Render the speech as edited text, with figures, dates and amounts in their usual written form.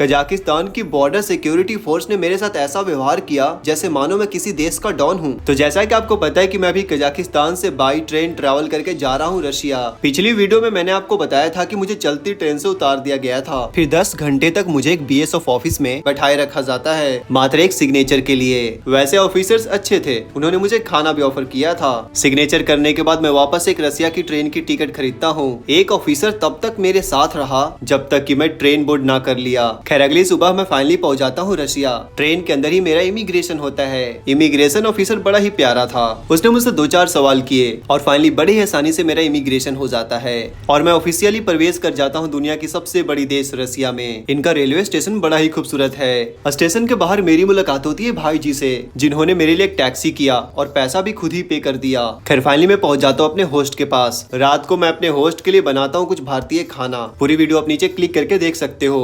Kazakhstan की border security force ने मेरे साथ ऐसा व्यवहार किया जैसे मानो मैं किसी देश का डॉन हूँ। तो जैसा कि आपको पता है कि मैं अभी कजाकिस्तान से बाई ट्रेन ट्रैवल करके जा रहा हूँ रशिया। पिछली वीडियो में मैंने आपको बताया था कि मुझे चलती ट्रेन से उतार दिया गया था, फिर 10 घंटे तक मुझे एक BSF ऑफिस में बैठाए रखा जाता है मात्र एक सिग्नेचर के लिए। वैसे ऑफिसर्स अच्छे थे, उन्होंने मुझे खाना भी ऑफर किया था। सिग्नेचर करने के बाद मैं वापस एक रसिया की ट्रेन की टिकट खरीदता हूँ। एक ऑफिसर तब तक मेरे साथ रहा जब तक कि मैं ट्रेन बोर्ड ना कर लिया। खैर अगली सुबह मैं फाइनली पहुंच जाता हूँ रशिया। ट्रेन के अंदर ही मेरा इमिग्रेशन होता है। इमिग्रेशन ऑफिसर बड़ा ही प्यारा था, उसने मुझसे 2-4 सवाल किए और फाइनली बड़ी ही आसानी से मेरा इमिग्रेशन हो जाता है और मैं ऑफिशियली प्रवेश कर जाता हूँ दुनिया की सबसे बड़ी देश रसिया में। इनका रेलवे स्टेशन बड़ा ही खूबसूरत है। स्टेशन के बाहर मेरी मुलाकात होती है भाई जी से, जिन्होंने मेरे लिए एक टैक्सी किया और पैसा भी खुद ही पे कर दिया। खैर फाइनली मैं पहुंच जाता हूँ अपने होस्ट के पास। रात को मैं अपने होस्ट के लिए बनाता हूँ कुछ भारतीय खाना। पूरी वीडियो आप नीचे क्लिक करके देख सकते हो।